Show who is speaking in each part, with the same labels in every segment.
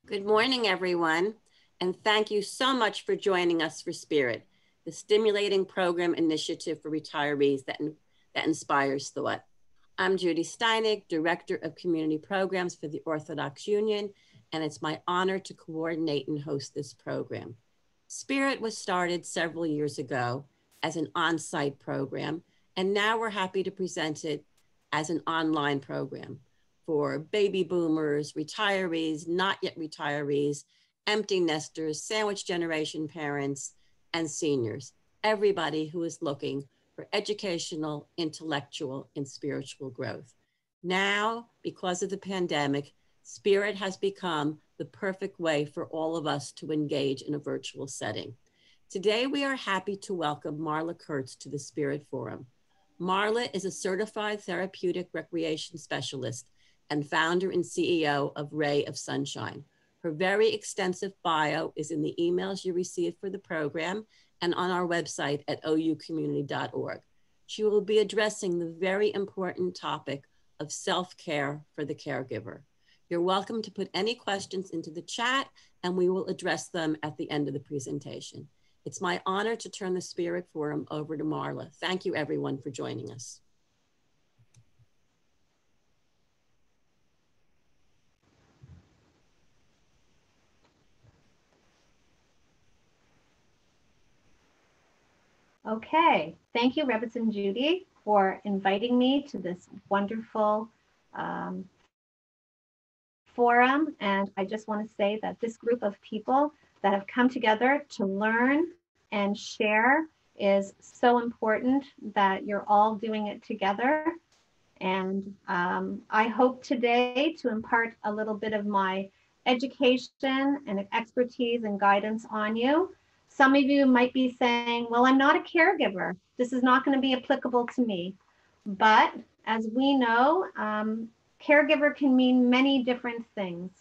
Speaker 1: Good morning, everyone, and thank you so much for joining us for Spirit, the stimulating program initiative for retirees that inspires thought. I'm Judy Steinig, Director of Community Programs for the Orthodox Union, and it's my honor to coordinate and host this program. Spirit was started several years ago as an on-site program, and now we're happy to present it as an online program for baby boomers, retirees, not yet retirees, empty nesters, sandwich generation parents, and seniors, everybody who is looking for educational, intellectual, and spiritual growth. Now, because of the pandemic, Spirit has become the perfect way for all of us to engage in a virtual setting. Today, we are happy to welcome Marla Kurtz to the Spirit Forum. Marla is a certified therapeutic recreation specialist and founder and CEO of Ray of Sunshine. Her very extensive bio is in the emails you received for the program and on our website at oucommunity.org. She will be addressing the very important topic of self-care for the caregiver. You're welcome to put any questions into the chat and we will address them at the end of the presentation. It's my honor to turn the Spirit Forum over to Marla. Thank you everyone for joining us.
Speaker 2: Okay, thank you, Rebitz and Judy, for inviting me to this wonderful forum. And I just want to say that this group of people that have come together to learn and share is so important that you're all doing it together. And I hope today to impart a little bit of my education and expertise and guidance on you. Some of you might be saying, well, I'm not a caregiver. This is not going to be applicable to me. But as we know, caregiver can mean many different things.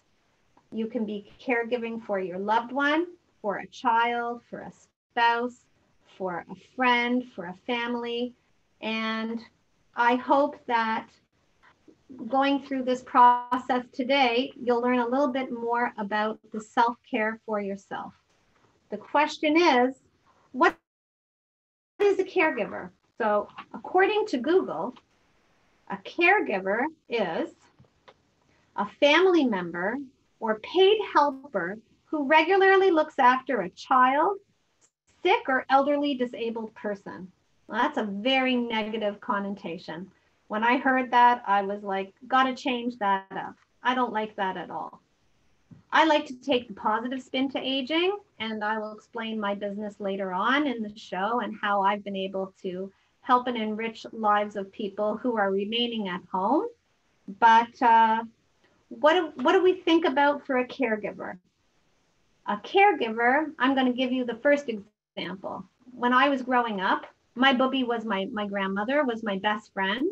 Speaker 2: You can be caregiving for your loved one, for a child, for a spouse, for a friend, for a family. And I hope that going through this process today, you'll learn a little bit more about the self-care for yourself. The question is, what is a caregiver? So according to Google, a caregiver is a family member or paid helper who regularly looks after a child, sick or elderly disabled person. Well, that's a very negative connotation. When I heard that, I was like, gotta change that up. I don't like that at all. I like to take the positive spin to aging, and I will explain my business later on in the show and how I've been able to help and enrich lives of people who are remaining at home. But what do we think about for a caregiver? A caregiver, I'm going to give you the first example. When I was growing up, my booby was my grandmother, was my best friend,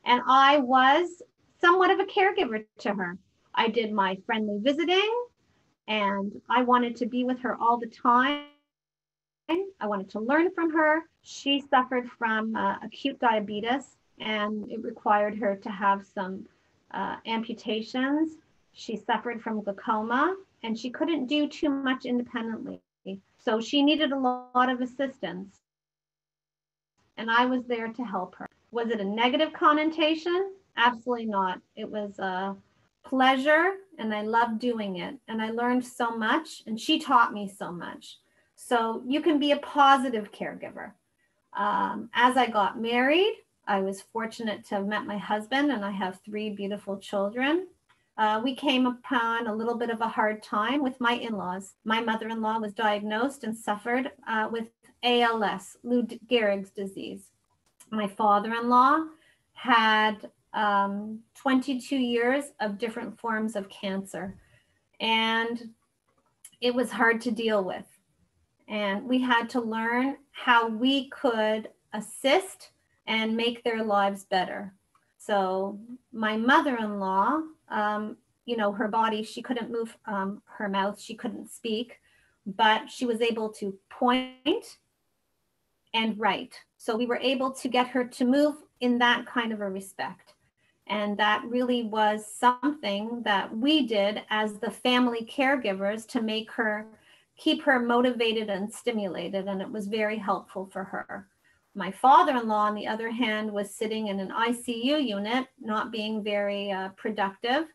Speaker 2: and I was somewhat of a caregiver to her. I did my friendly visiting, and I wanted to be with her all the time. I wanted to learn from her. She suffered from acute diabetes, and it required her to have some amputations. She suffered from glaucoma, and she couldn't do too much independently. So she needed a lot of assistance, and I was there to help her. Was it a negative connotation? Absolutely not. It was a pleasure, and I loved doing it, and I learned so much, and she taught me so much. So you can be a positive caregiver. As I got married, I was fortunate to have met my husband, and I have 3 beautiful children. We came upon a little bit of a hard time with my in-laws. My mother-in-law was diagnosed and suffered with ALS, Lou Gehrig's disease. My father-in-law had 22 years of different forms of cancer, and it was hard to deal with. And we had to learn how we could assist and make their lives better. So my mother-in-law, her body, she couldn't move her mouth, she couldn't speak, but she was able to point and write. So we were able to get her to move in that kind of a respect. And that really was something that we did as the family caregivers to make her, keep her motivated and stimulated. And it was very helpful for her. My father-in-law, on the other hand, was sitting in an ICU unit, not being very productive.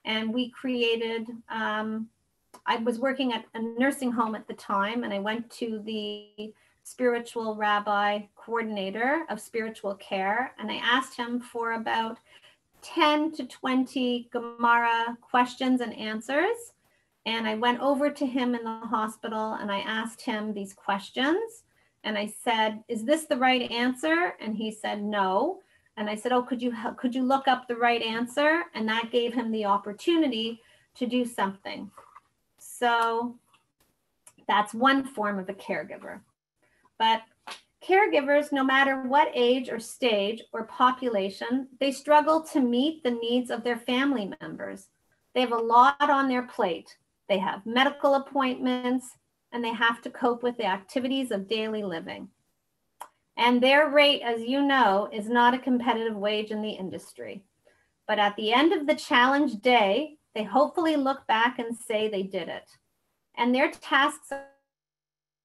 Speaker 2: And we created, I was working at a nursing home at the time, and I went to the spiritual rabbi coordinator of spiritual care, and I asked him for about 10 to 20 Gemara questions and answers. And I went over to him in the hospital and I asked him these questions. And I said, is this the right answer? And he said, no. And I said, oh, could you look up the right answer? And that gave him the opportunity to do something. So that's one form of a caregiver. But caregivers, no matter what age or stage or population, they struggle to meet the needs of their family members. They have a lot on their plate. They have medical appointments, and they have to cope with the activities of daily living. And their rate, as you know, is not a competitive wage in the industry. But at the end of the challenge day, they hopefully look back and say they did it. And their tasks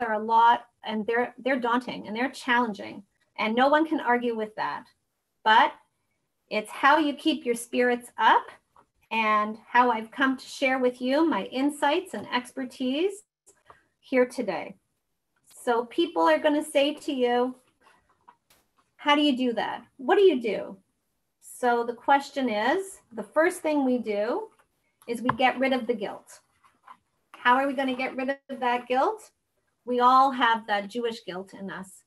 Speaker 2: are a lot, and they're daunting and they're challenging, and no one can argue with that. But it's how you keep your spirits up, and how I've come to share with you my insights and expertise here today. So people are going to say to you, how do you do that? What do you do? So the question is, the first thing we do is we get rid of the guilt. How are we going to get rid of that guilt? We all have that Jewish guilt in us.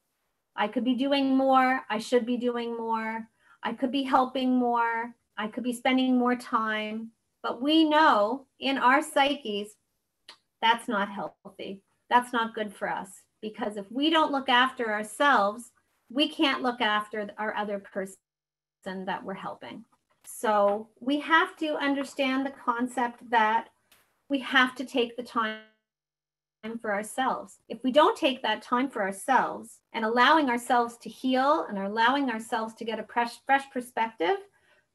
Speaker 2: I could be doing more. I should be doing more. I could be helping more. I could be spending more time. But we know in our psyches, that's not healthy. That's not good for us. Because if we don't look after ourselves, we can't look after our other person that we're helping. So we have to understand the concept that we have to take the time for ourselves. If we don't take that time for ourselves and allowing ourselves to heal and allowing ourselves to get a fresh perspective,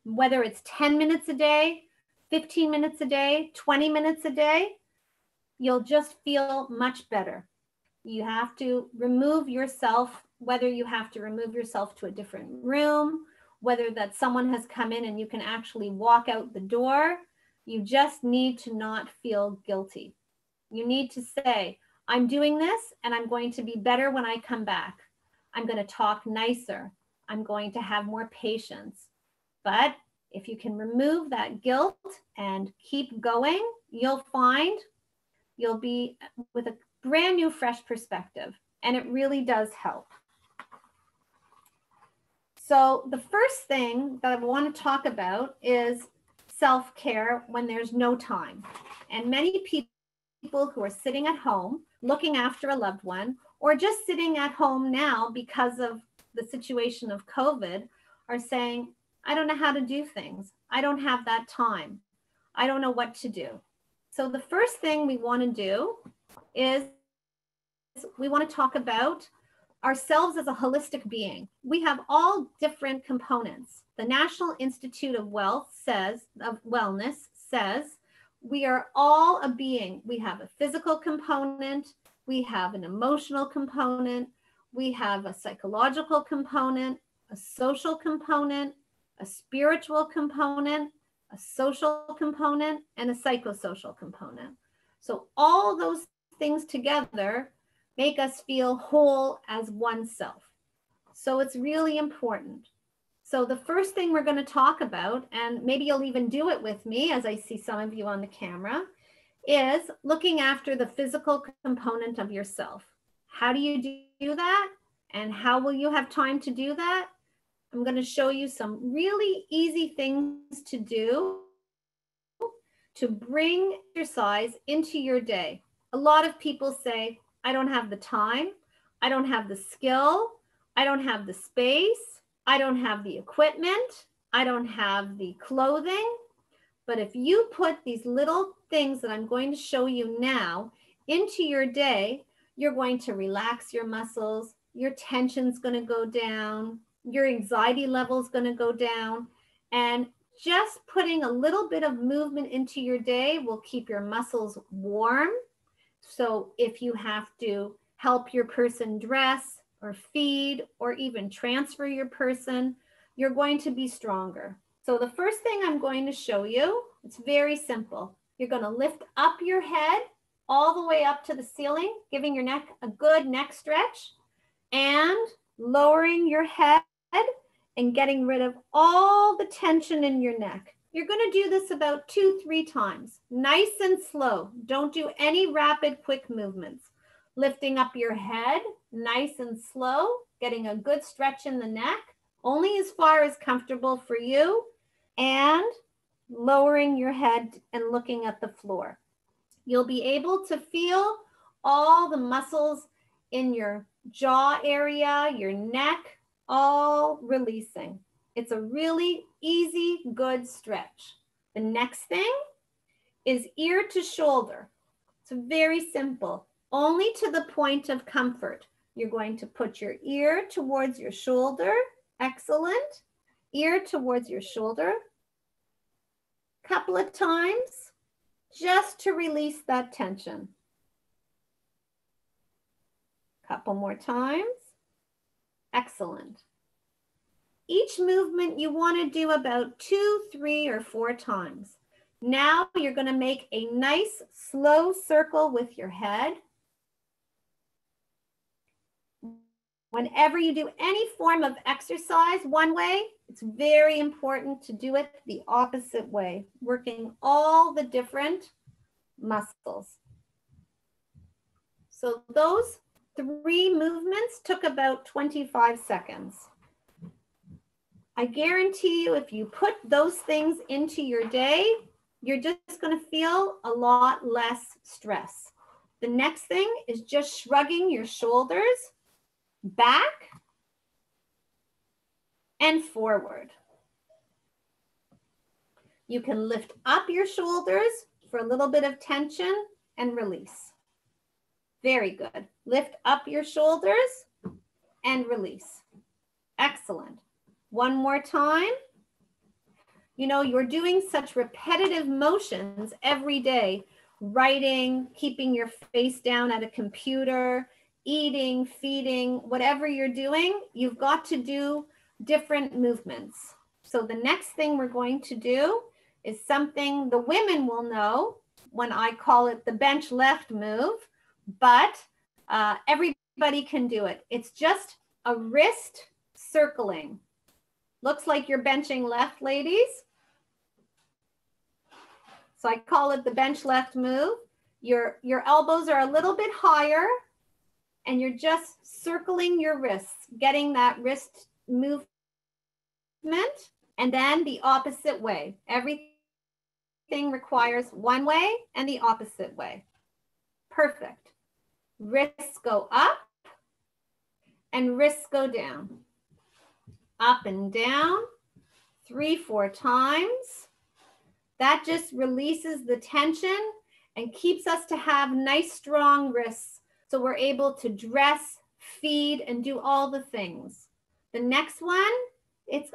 Speaker 2: whether it's 10 minutes a day, 15 minutes a day, 20 minutes a day, you'll just feel much better. You have to remove yourself, whether you have to remove yourself to a different room, whether that someone has come in and you can actually walk out the door. You just need to not feel guilty. You need to say, I'm doing this and I'm going to be better when I come back. I'm going to talk nicer. I'm going to have more patience. But if you can remove that guilt and keep going, you'll find you'll be with a brand new, fresh perspective. And it really does help. So the first thing that I want to talk about is self-care when there's no time. And many people who are sitting at home looking after a loved one, or just sitting at home now because of the situation of COVID, are saying, I don't know how to do things. I don't have that time. I don't know what to do. So the first thing we want to do is we want to talk about ourselves as a holistic being. We have all different components. The National Institute of Wellness says we are all a being. We have a physical component, we have an emotional component, we have a psychological component, a social component, a spiritual component, a social component, and a psychosocial component. So all those things together make us feel whole as oneself. So it's really important. So the first thing we're going to talk about, and maybe you'll even do it with me as I see some of you on the camera, is looking after the physical component of yourself. How do you do that? And how will you have time to do that? I'm going to show you some really easy things to do to bring exercise into your day. A lot of people say, I don't have the time, I don't have the skill, I don't have the space, I don't have the equipment, I don't have the clothing. But if you put these little things that I'm going to show you now into your day, you're going to relax your muscles, your tension's going to go down, your anxiety level's going to go down, And just putting a little bit of movement into your day will keep your muscles warm. So if you have to help your person dress or feed or even transfer your person, you're going to be stronger. So the first thing I'm going to show you, it's very simple. You're going to lift up your head all the way up to the ceiling, giving your neck a good neck stretch, and lowering your head and getting rid of all the tension in your neck. You're going to do this about 2-3 times, nice and slow. Don't do any rapid, quick movements. Lifting up your head, nice and slow, getting a good stretch in the neck, only as far as comfortable for you, and lowering your head and looking at the floor. You'll be able to feel all the muscles in your jaw area, your neck, all releasing. It's a really easy, good stretch. The next thing is ear to shoulder. It's very simple, only to the point of comfort. You're going to put your ear towards your shoulder. Excellent. Ear towards your shoulder. Couple of times, just to release that tension. Couple more times. Excellent. Each movement you want to do about 2, 3, or 4 times. Now you're going to make a nice slow circle with your head. Whenever you do any form of exercise one way, it's very important to do it the opposite way, working all the different muscles. So those 3 movements took about 25 seconds. I guarantee you, if you put those things into your day, you're just going to feel a lot less stress. The next thing is just shrugging your shoulders back and forward. You can lift up your shoulders for a little bit of tension and release. Very good. Lift up your shoulders and release. Excellent. One more time. You know, you're doing such repetitive motions every day, writing, keeping your face down at a computer, eating, feeding, whatever you're doing, you've got to do different movements. So the next thing we're going to do is something the women will know when I call it the bench left move, but everybody can do it. It's just a wrist circling. Looks like you're benching left, ladies. So I call it the bench left move. Your elbows are a little bit higher and you're just circling your wrists, getting that wrist movement, and then the opposite way. Everything requires one way and the opposite way. Perfect. Wrists go up and wrists go down. Up and down, 3-4 times. That just releases the tension and keeps us to have nice, strong wrists so we're able to dress, feed, and do all the things. The next one,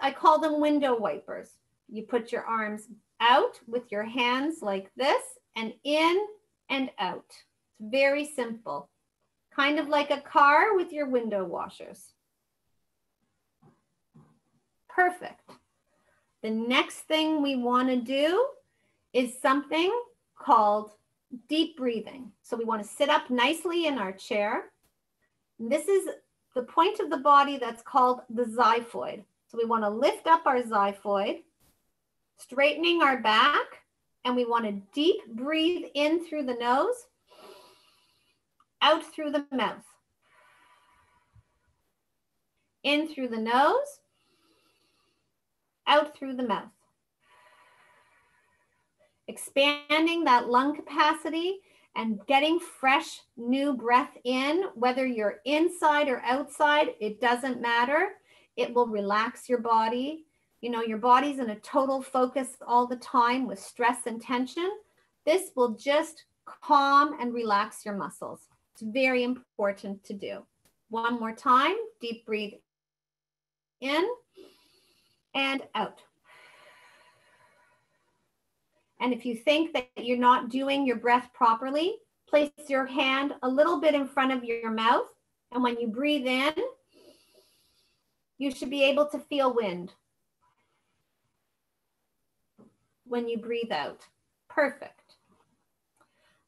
Speaker 2: I call them window wipers. You put your arms out with your hands like this and in and out. It's very simple. Kind of like a car with your window washers. Perfect. The next thing we want to do is something called deep breathing. So we want to sit up nicely in our chair. This is the point of the body that's called the xiphoid. So we want to lift up our xiphoid, straightening our back, and we want to deep breathe in through the nose, out through the mouth. In through the nose, out through the mouth. Expanding that lung capacity and getting fresh new breath in, whether you're inside or outside, it doesn't matter. It will relax your body. You know, your body's in a total focus all the time with stress and tension. This will just calm and relax your muscles. It's very important to do. One more time, deep breathe in and out. And if you think that you're not doing your breath properly, place your hand a little bit in front of your mouth. And when you breathe in, you should be able to feel wind. When you breathe out. Perfect.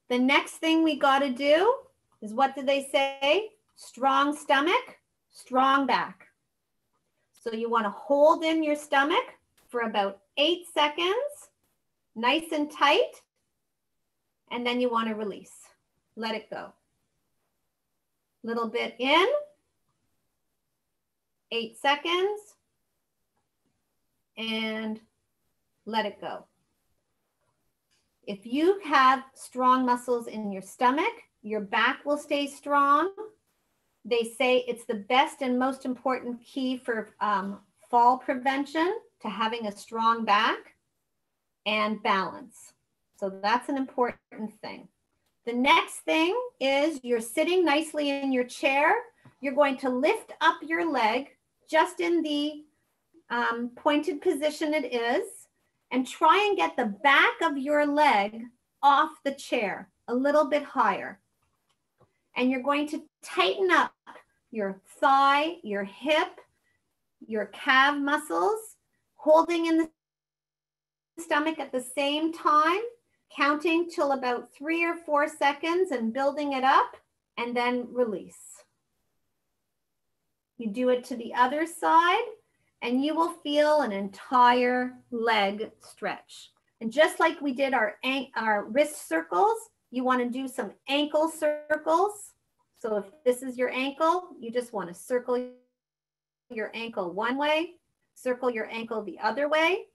Speaker 2: The next thing we got to do is, what did they say? Strong stomach, strong back. So you want to hold in your stomach for about 8 seconds, nice and tight, and then you want to release. Let it go. Little bit in, 8 seconds, and let it go. If you have strong muscles in your stomach, your back will stay strong. They say it's the best and most important key for fall prevention, to having a strong back and balance. So that's an important thing. The next thing is, you're sitting nicely in your chair. You're going to lift up your leg just in the pointed position it is, and try and get the back of your leg off the chair a little bit higher. And you're going to tighten up your thigh, your hip, your calf muscles, holding in the stomach at the same time, counting till about 3 or 4 seconds and building it up, and then release. You do it to the other side, and you will feel an entire leg stretch. And just like we did our wrist circles, you want to do some ankle circles. So if this is your ankle, you just want to circle your ankle one way, circle your ankle the other way.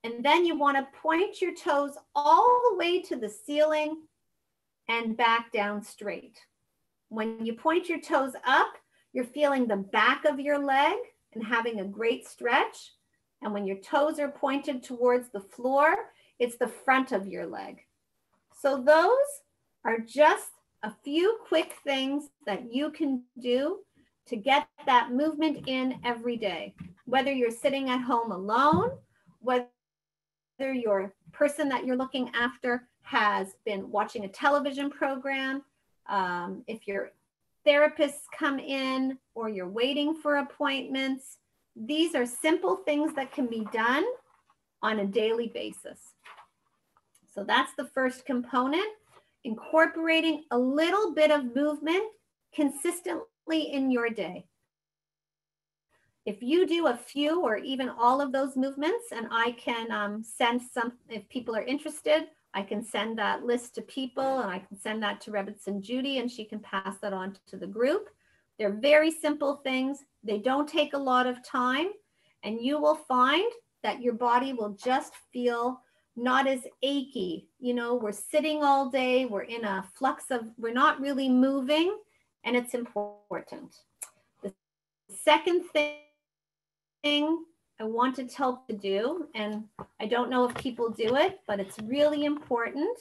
Speaker 2: And then you want to point your toes all the way to the ceiling and back down straight. When you point your toes up, you're feeling the back of your leg and having a great stretch. And when your toes are pointed towards the floor, it's the front of your leg. So those are just a few quick things that you can do to get that movement in every day. Whether you're sitting at home alone, whether your person that you're looking after has been watching a television program, if your therapists come in or you're waiting for appointments, these are simple things that can be done on a daily basis. So that's the first component, incorporating a little bit of movement consistently in your day. If you do a few or even all of those movements, and I can send some, if people are interested, I can send that list to people, and I can send that to Rebitz and Judy, and she can pass that on to the group. They're very simple things. They don't take a lot of time, and you will find that your body will just feel not as achy. You know, we're sitting all day, we're in a flux of, we're not really moving, and it's important. The second thing I want to tell you to do, and I don't know if people do it, but it's really important.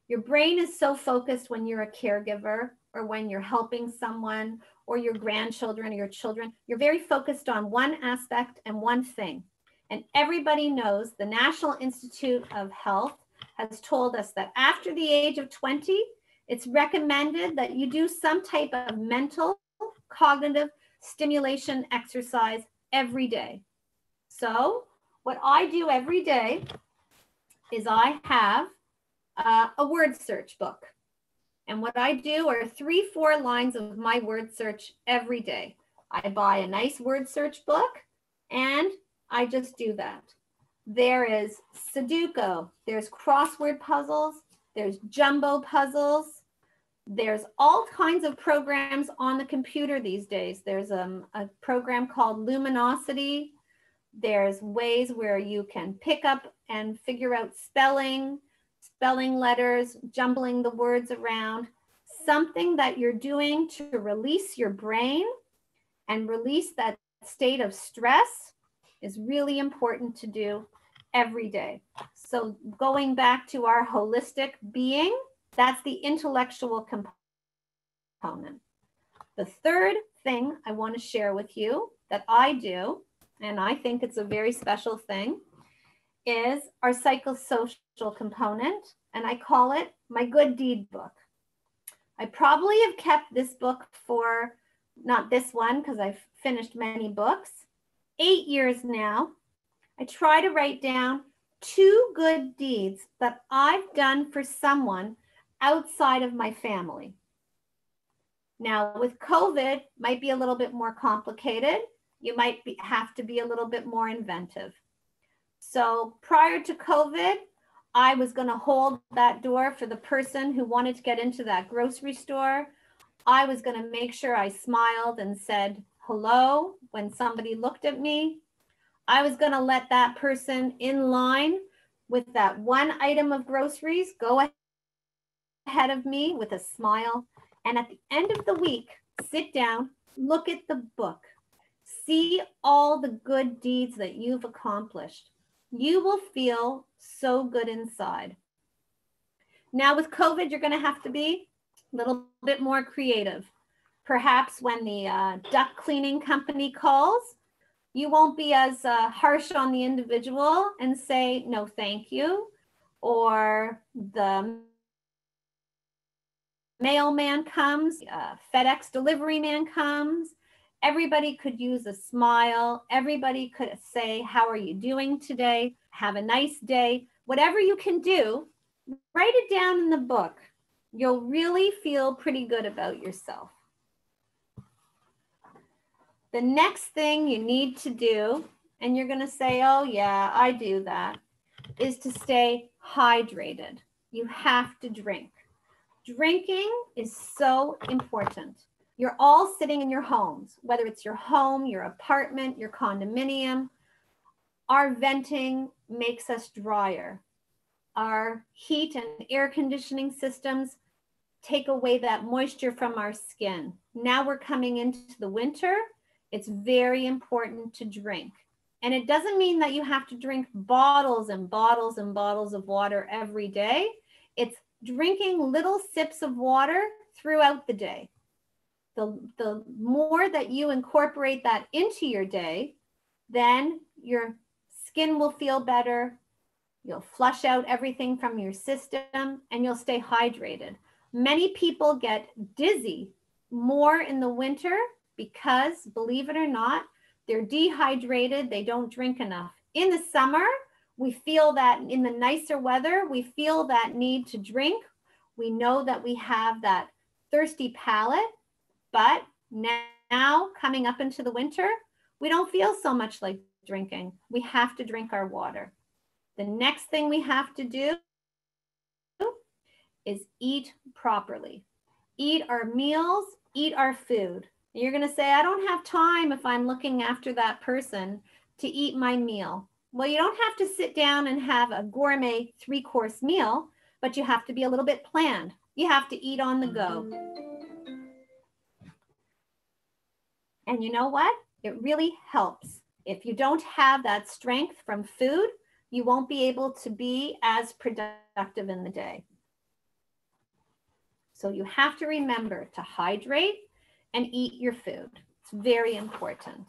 Speaker 2: Your brain is so focused when you're a caregiver or when you're helping someone or your grandchildren or your children. You're very focused on one aspect and one thing. And everybody knows the National Institute of Health has told us that after the age of 20, it's recommended that you do some type of mental, cognitive stimulation exercise every day. So what I do every day is I have a word search book. And what I do are 3-4 lines of my word search every day. I buy a nice word search book and I just do that. There is Sudoku, there's crossword puzzles, there's jumbo puzzles. There's all kinds of programs on the computer these days. There's a program called Luminosity. There's ways where you can pick up and figure out spelling letters, jumbling the words around. Something that you're doing to release your brain and release that state of stress is really important to do every day. So going back to our holistic being, that's the intellectual component. The third thing I want to share with you that I do, and I think it's a very special thing, is our psychosocial component, and I call it my good deed book. I probably have kept this book for, not this one because I've finished many books, 8 years now. I try to write down 2 good deeds that I've done for someone outside of my family. Now with COVID, might be a little bit more complicated. You might have to be a little bit more inventive. So prior to COVID, I was going to hold that door for the person who wanted to get into that grocery store. I was going to make sure I smiled and said hello when somebody looked at me. I was going to let that person in line with that one item of groceries go ahead of me with a smile. And at the end of the week, sit down, look at the book, see all the good deeds that you've accomplished. You will feel so good inside. Now with COVID, you're going to have to be a little bit more creative. Perhaps when the duct cleaning company calls, you won't be as harsh on the individual and say, no, thank you. Or the mailman comes, FedEx delivery man comes. Everybody could use a smile. Everybody could say, how are you doing today? Have a nice day. Whatever you can do, write it down in the book. You'll really feel pretty good about yourself. The next thing you need to do, and you're going to say, oh yeah, I do that, is to stay hydrated. You have to drink. Drinking is so important. You're all sitting in your homes, whether it's your home, your apartment, your condominium. Our venting makes us drier. Our heat and air conditioning systems take away that moisture from our skin. Now we're coming into the winter. It's very important to drink. And it doesn't mean that you have to drink bottles and bottles and bottles of water every day. It's drinking little sips of water throughout the day. The more that you incorporate that into your day, then your skin will feel better. You'll flush out everything from your system and you'll stay hydrated. Many people get dizzy more in the winter because, believe it or not, they're dehydrated. They don't drink enough. In the summer, we feel that in the nicer weather, we feel that need to drink. We know that we have that thirsty palate, but now coming up into the winter, we don't feel so much like drinking. We have to drink our water. The next thing we have to do is eat properly. Eat our meals, eat our food. You're going to say, I don't have time if I'm looking after that person to eat my meal. Well, you don't have to sit down and have a gourmet 3-course meal, but you have to be a little bit planned. You have to eat on the go. And you know what? It really helps. If you don't have that strength from food, you won't be able to be as productive in the day. So you have to remember to hydrate and eat your food. It's very important.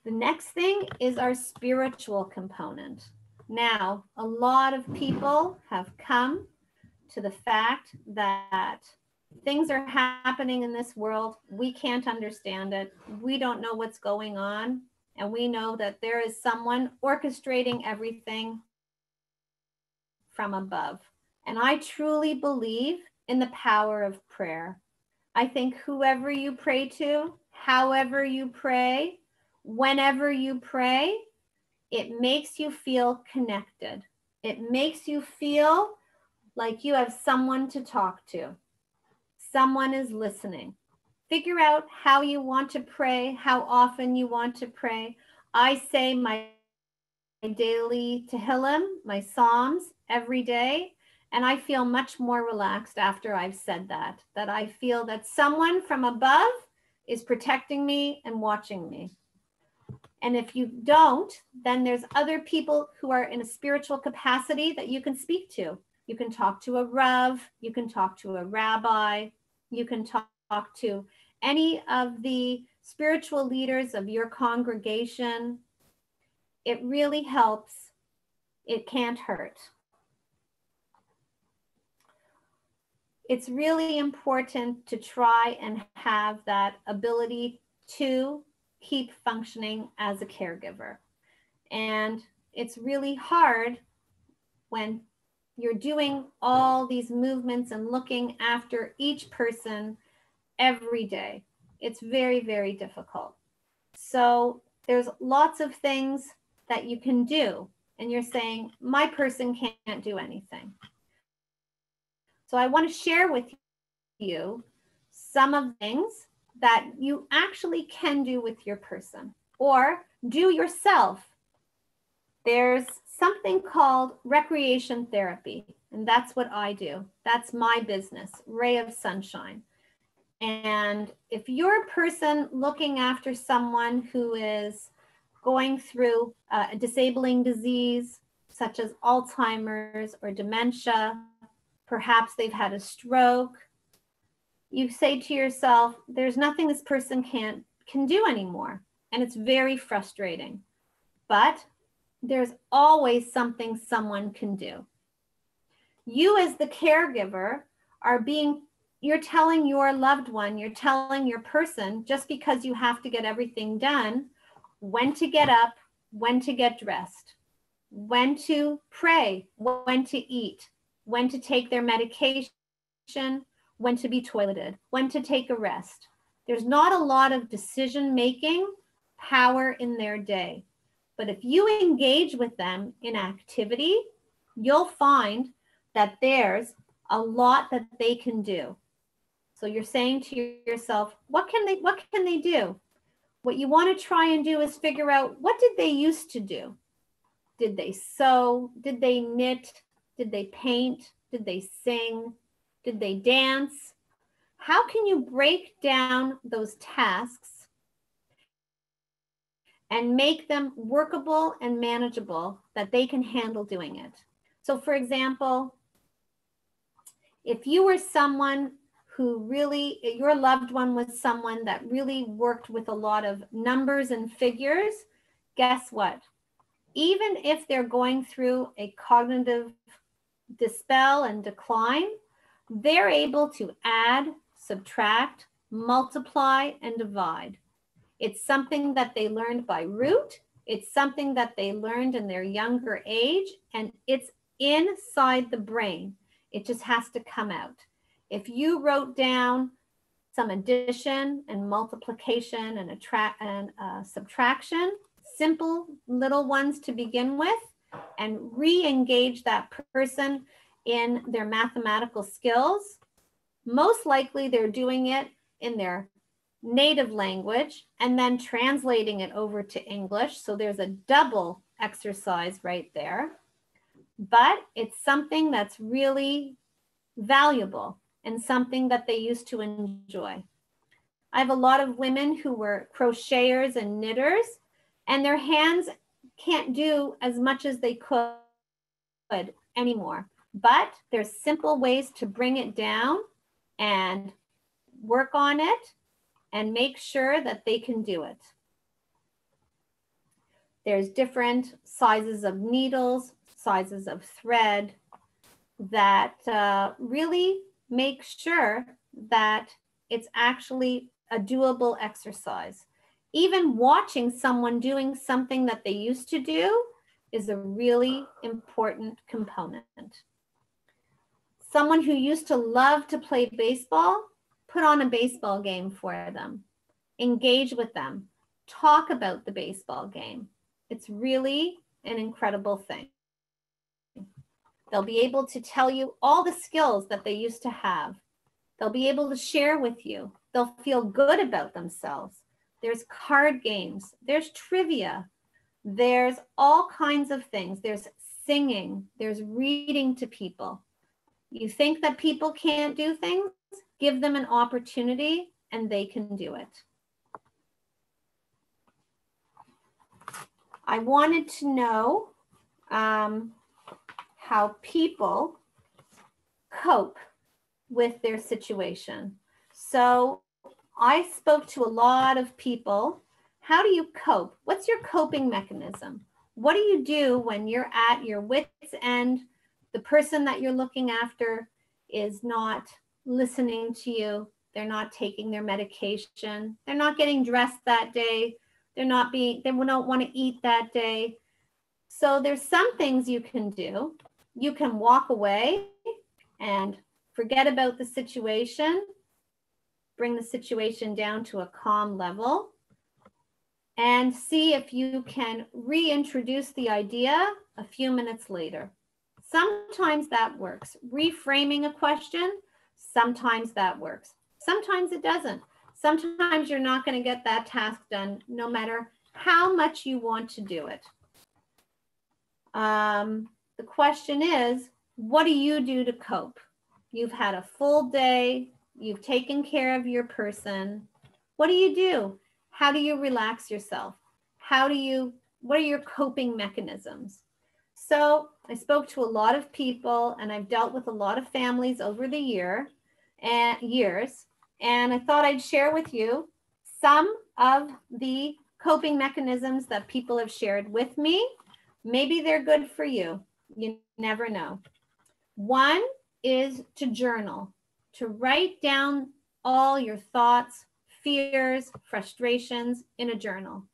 Speaker 2: The next thing is our spiritual component. Now, a lot of people have come to the fact that things are happening in this world. We can't understand it. We don't know what's going on. And we know that there is someone orchestrating everything from above. And I truly believe in the power of prayer. I think whoever you pray to, however you pray, whenever you pray, it makes you feel connected. It makes you feel like you have someone to talk to. Someone is listening. Figure out how you want to pray, how often you want to pray. I say my daily Tehillim, my Psalms every day, and I feel much more relaxed after I've said that I feel that someone from above is protecting me and watching me. And if you don't, then there's other people who are in a spiritual capacity that you can speak to. You can talk to a Rav, you can talk to a rabbi, you can talk to any of the spiritual leaders of your congregation. It really helps. It can't hurt. It's really important to try and have that ability to keep functioning as a caregiver. And it's really hard when you're doing all these movements and looking after each person every day. It's very, very difficult. So there's lots of things that you can do. And you're saying, my person can't do anything. So I want to share with you some of the things that you actually can do with your person or do yourself. There's something called recreation therapy, and that's what I do. That's my business, Ray of Sunshine. And if you're a person looking after someone who is going through a disabling disease, such as Alzheimer's or dementia, perhaps they've had a stroke, you say to yourself, there's nothing this person can do anymore. And it's very frustrating. But there's always something someone can do. You as the caregiver you're telling your loved one, you're telling your person, just because you have to get everything done, when to get up, when to get dressed, when to pray, when to eat, when to take their medication, when to be toileted, when to take a rest. There's not a lot of decision-making power in their day. But if you engage with them in activity, you'll find that there's a lot that they can do. So you're saying to yourself, what can they do? What you want to try and do is figure out, what did they used to do? Did they sew? Did they knit? Did they paint? Did they sing? Did they dance? How can you break down those tasks and make them workable and manageable that they can handle doing it? So for example, if you were someone who really, your loved one was someone that really worked with a lot of numbers and figures, guess what? Even if they're going through a cognitive dispel and decline, they're able to add, subtract, multiply, and divide. It's something that they learned by rote. It's something that they learned in their younger age, and it's inside the brain. It just has to come out. If you wrote down some addition and multiplication and subtraction, simple little ones to begin with, and re-engage that person in their mathematical skills, most likely they're doing it in their native language and then translating it over to English. So there's a double exercise right there. But it's something that's really valuable and something that they used to enjoy. I have a lot of women who were crocheters and knitters, and their hands can't do as much as they could anymore. But there's simple ways to bring it down and work on it and make sure that they can do it. There's different sizes of needles, sizes of thread that really make sure that it's actually a doable exercise. Even watching someone doing something that they used to do is a really important component. Someone who used to love to play baseball, put on a baseball game for them. Engage with them. Talk about the baseball game. It's really an incredible thing. They'll be able to tell you all the skills that they used to have. They'll be able to share with you. They'll feel good about themselves. There's card games. There's trivia. There's all kinds of things. There's singing. There's reading to people. You think that people can't do things? Give them an opportunity and they can do it. I wanted to know how people cope with their situation. So I spoke to a lot of people. How do you cope? What's your coping mechanism? What do you do when you're at your wit's end? The person that you're looking after is not listening to you. They're not taking their medication. They're not getting dressed that day. They don't want to eat that day. So there's some things you can do. You can walk away and forget about the situation, bring the situation down to a calm level, and see if you can reintroduce the idea a few minutes later. Sometimes that works. Reframing a question, sometimes that works. Sometimes it doesn't. Sometimes you're not going to get that task done no matter how much you want to do it. The question is, what do you do to cope? You've had a full day. You've taken care of your person. What do you do? How do you relax yourself? What are your coping mechanisms? So I spoke to a lot of people and I've dealt with a lot of families over the years. And I thought I'd share with you some of the coping mechanisms that people have shared with me. Maybe they're good for you. You never know. One is to journal, to write down all your thoughts, fears, frustrations in a journal.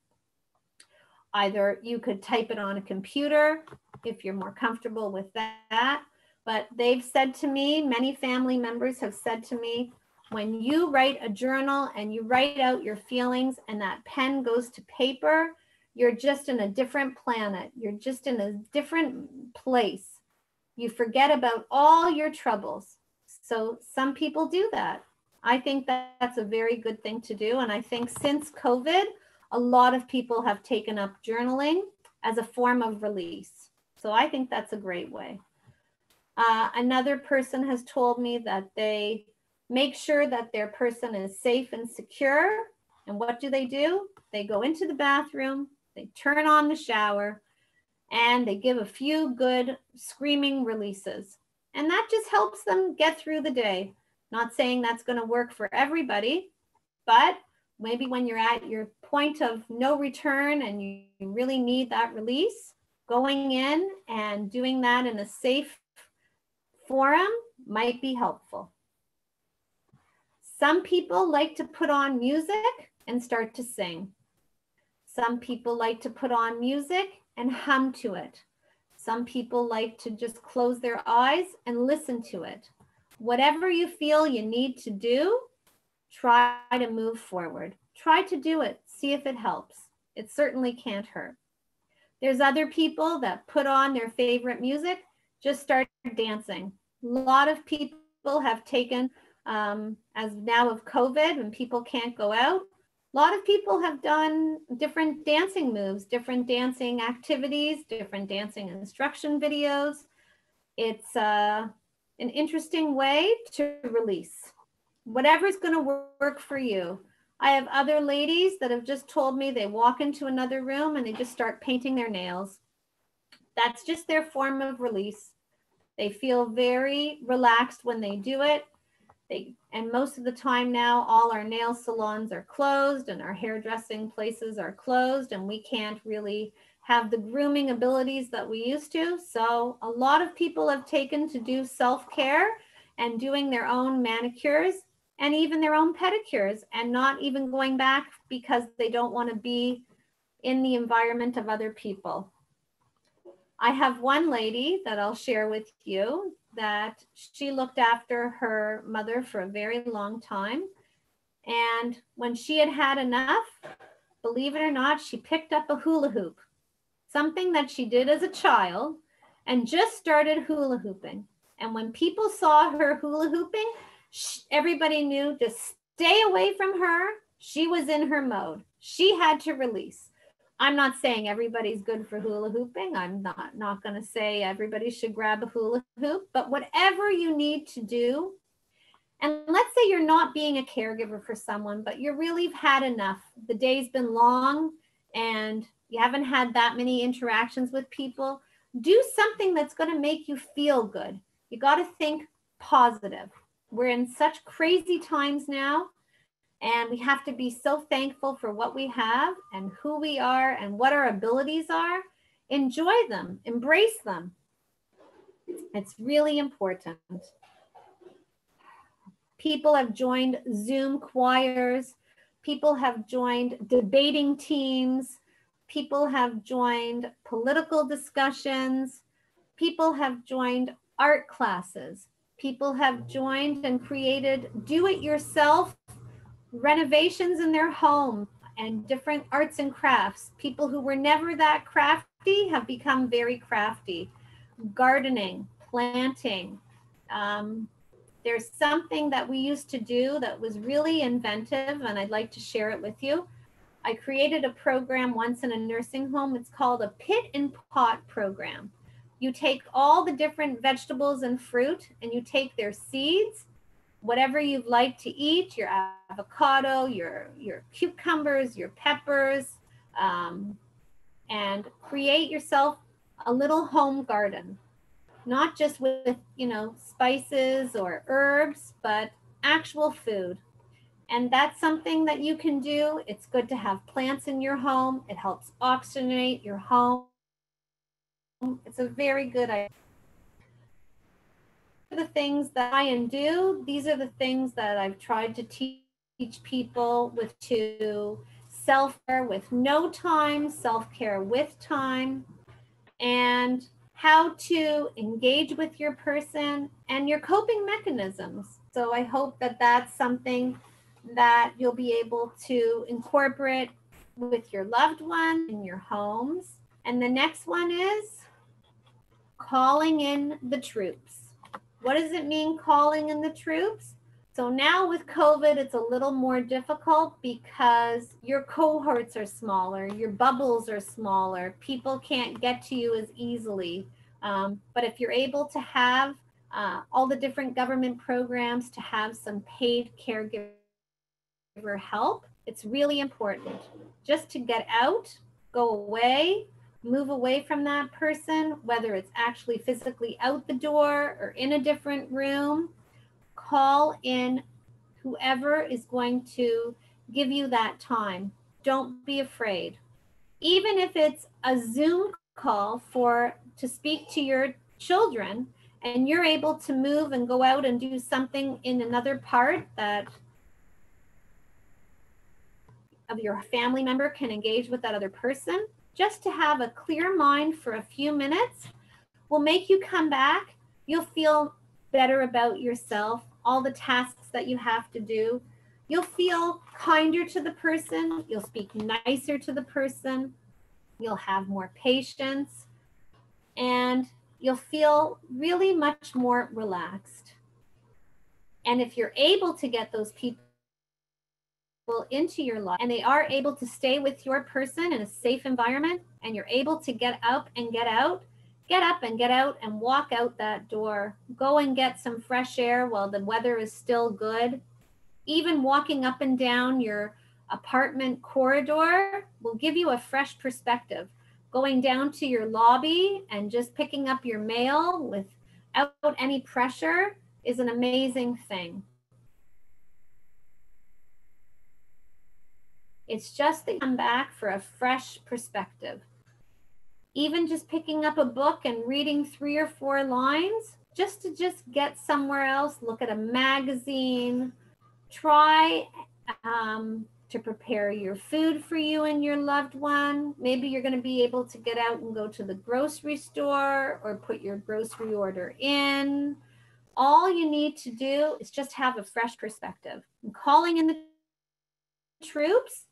Speaker 2: Either you could type it on a computer if you're more comfortable with that. But they've said to me, many family members have said to me, when you write a journal and you write out your feelings and that pen goes to paper, you're just in a different planet. You're just in a different place. You forget about all your troubles. So some people do that. I think that's a very good thing to do. And I think since COVID, a lot of people have taken up journaling as a form of release. So I think that's a great way. Another person has told me that they make sure that their person is safe and secure. And what do? They go into the bathroom, they turn on the shower, and they give a few good screaming releases. And that just helps them get through the day. Not saying that's going to work for everybody, but maybe when you're at your point of no return and you really need that release, going in and doing that in a safe forum might be helpful. Some people like to put on music and start to sing. Some people like to put on music and hum to it. Some people like to just close their eyes and listen to it. Whatever you feel you need to do, try to move forward. Try to do it. See if it helps. It certainly can't hurt. There's other people that put on their favorite music, just start dancing. A lot of people have taken, as now of COVID, when people can't go out, a lot of people have done different dancing moves, different dancing activities, different dancing instruction videos. It's an interesting way to release. Whatever's going to work for you. I have other ladies that have just told me they walk into another room and they just start painting their nails. That's just their form of release. They feel very relaxed when they do it. And most of the time now, all our nail salons are closed and our hairdressing places are closed, and we can't really have the grooming abilities that we used to. So a lot of people have taken to do self-care and doing their own manicures and even their own pedicures, and not even going back because they don't want to be in the environment of other people. I have one lady that I'll share with you that she looked after her mother for a very long time. And when she had had enough, believe it or not, she picked up a hula hoop, something that she did as a child, and just started hula hooping. And when people saw her hula hooping, everybody knew to stay away from her. She was in her mode. She had to release. I'm not saying everybody's good for hula hooping. I'm not going to say everybody should grab a hula hoop, but whatever you need to do. And let's say you're not being a caregiver for someone, but you really had enough. The day's been long and you haven't had that many interactions with people. Do something that's going to make you feel good. You got to think positive. We're in such crazy times now, and we have to be so thankful for what we have and who we are and what our abilities are. Enjoy them, embrace them. It's really important. People have joined Zoom choirs. People have joined debating teams. People have joined political discussions. People have joined art classes. People have joined and created do-it-yourself renovations in their home and different arts and crafts. People who were never that crafty have become very crafty. Gardening, planting. There's something that we used to do that was really inventive, and I'd like to share it with you. I created a program once in a nursing home. It's called a pit and pot program. You take all the different vegetables and fruit and you take their seeds, whatever you'd like to eat, your avocado, your cucumbers, your peppers, and create yourself a little home garden. Not just with, spices or herbs, but actual food. And that's something that you can do. It's good to have plants in your home. It helps oxygenate your home. It's a very good idea. The things that I and do, these are the things that I've tried to teach people with to self-care with no time, self-care with time, and how to engage with your person and your coping mechanisms. So I hope that that's something that you'll be able to incorporate with your loved ones in your homes. And the next one is calling in the troops. What does it mean, calling in the troops? So now with COVID, it's a little more difficult because your cohorts are smaller, your bubbles are smaller, people can't get to you as easily. But if you're able to have all the different government programs to have some paid caregiver help, it's really important just to get out, go away, move away from that person, whether it's actually physically out the door or in a different room. Call in whoever is going to give you that time. Don't be afraid. Even if it's a Zoom call to speak to your children and you're able to move and go out and do something in another part that of your family member can engage with that other person, just to have a clear mind for a few minutes will make you come back. You'll feel better about yourself, all the tasks that you have to do. You'll feel kinder to the person. You'll speak nicer to the person. You'll have more patience. And you'll feel really much more relaxed. And if you're able to get those people into your life and they are able to stay with your person in a safe environment and you're able to get up and get out, get up and get out and walk out that door. Go and get some fresh air while the weather is still good. Even walking up and down your apartment corridor will give you a fresh perspective. Going down to your lobby and just picking up your mail without any pressure is an amazing thing. It's just that you come back for a fresh perspective. Even just picking up a book and reading 3 or 4 lines, just to get somewhere else, look at a magazine, try to prepare your food for you and your loved one. Maybe you're going to be able to get out and go to the grocery store or put your grocery order in. All you need to do is just have a fresh perspective. And calling in the troops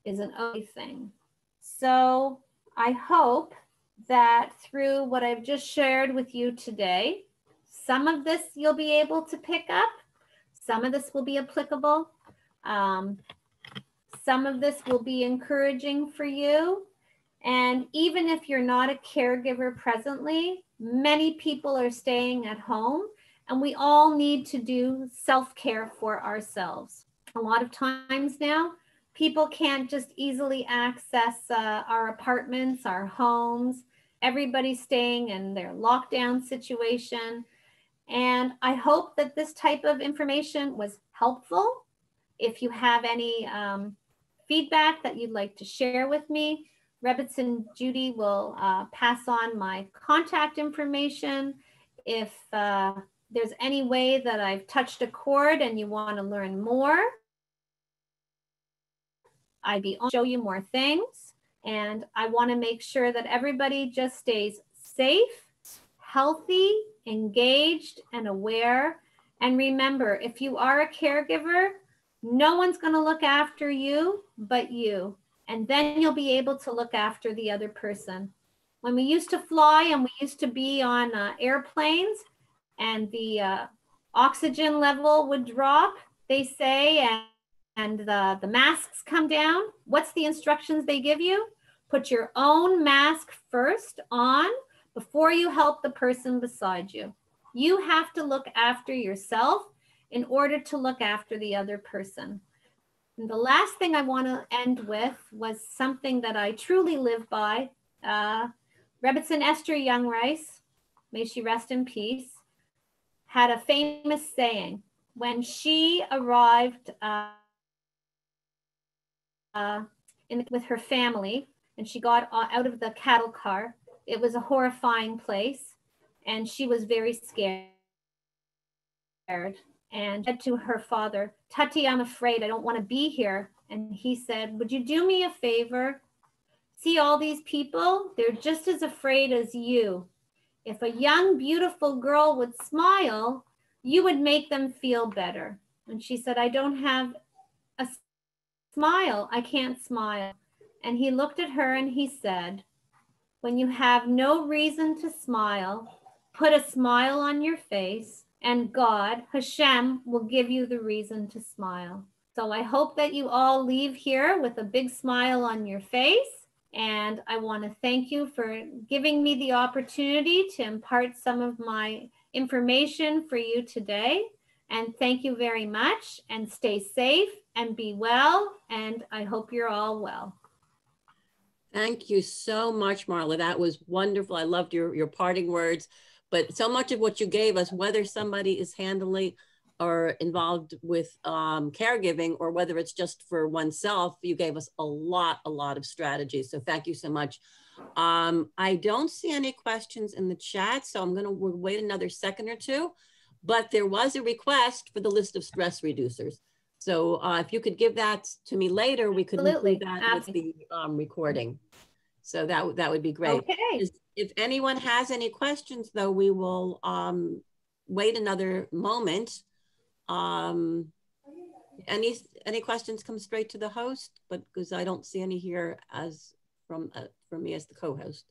Speaker 2: is an okay thing. So I hope that through what I've just shared with you today, some of this you'll be able to pick up. Some of this will be applicable. Some of this will be encouraging for you. And even if you're not a caregiver presently, many people are staying at home and we all need to do self-care for ourselves. A lot of times now, people can't just easily access our apartments, our homes. Everybody's staying in their lockdown situation. And I hope that this type of information was helpful. If you have any feedback that you'd like to share with me, Rebitz and Judy will pass on my contact information. If there's any way that I've touched a chord and you want to learn more, I'd be on to show you more things. And I want to make sure that everybody just stays safe, healthy, engaged, and aware. And remember, if you are a caregiver, no one's going to look after you but you. And then you'll be able to look after the other person. When we used to fly and we used to be on airplanes and the oxygen level would drop, they say, and the masks come down, what's the instructions they give you? Put your own mask first on before you help the person beside you. You have to look after yourself in order to look after the other person. And the last thing I want to end with was something that I truly live by. Rebbitzin Esther Youngrice, may she rest in peace, had a famous saying. When she arrived with her family and she got out of the cattle car, it was a horrifying place and she was very scared. And said to her father, "Tati, I'm afraid, I don't want to be here." And he said, "Would you do me a favor? See all these people? They're just as afraid as you. If a young, beautiful girl would smile, you would make them feel better." And she said, "I don't have a smile. I can't smile." And he looked at her and he said, "When you have no reason to smile, put a smile on your face and God, Hashem, will give you the reason to smile." So I hope that you all leave here with a big smile on your face. And I want to thank you for giving me the opportunity to impart some of my information for you today. And thank you very much, and stay safe and be well. And I hope you're all well.
Speaker 1: Thank you so much, Marla. That was wonderful. I loved your parting words, but so much of what you gave us, whether somebody is handling or involved with caregiving, or whether it's just for oneself, you gave us a lot of strategies. So thank you so much. I don't see any questions in the chat, so we'll wait another second or two, but there was a request for the list of stress reducers. So if you could give that to me later, we could include that with the recording. So that would be great.
Speaker 2: Okay.
Speaker 1: If anyone has any questions, though, we will wait another moment. Any questions come straight to the host, but because I don't see any here as from me as the co-host.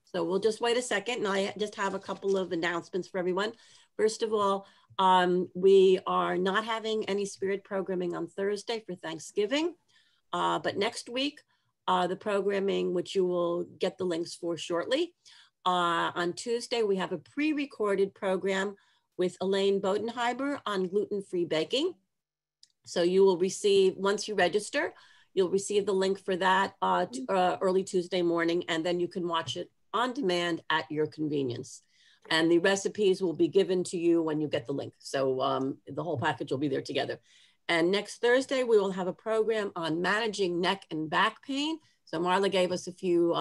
Speaker 1: So we'll just wait a second, and I just have a couple of announcements for everyone. First of all, we are not having any spirit programming on Thursday for Thanksgiving, but next week, the programming, which you will get the links for shortly. On Tuesday, we have a pre-recorded program with Elaine Bodenheimer on gluten-free baking. So you will receive, once you register, you'll receive the link for that early Tuesday morning, and then you can watch it on demand at your convenience. And the recipes will be given to you when you get the link. So the whole package will be there together. And next Thursday, we will have a program on managing neck and back pain. So Marla gave us a few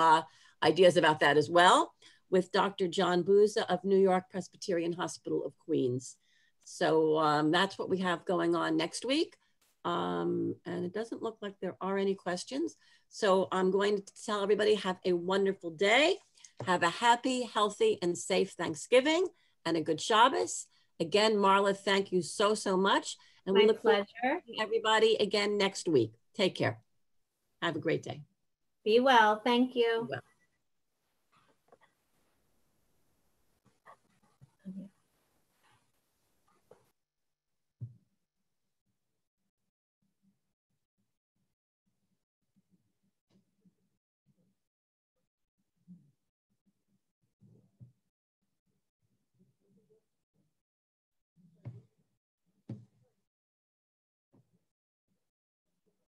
Speaker 1: ideas about that as well, with Dr. John Bouza of New York Presbyterian Hospital of Queens. So that's what we have going on next week. And it doesn't look like there are any questions. So I'm going to tell everybody, have a wonderful day. Have a happy, healthy, and safe Thanksgiving and a good Shabbos. Again, Marla, thank you so much. And we look forward to seeing everybody again next week. Take care. Have a great day.
Speaker 2: Be well. Thank you.
Speaker 1: Be well.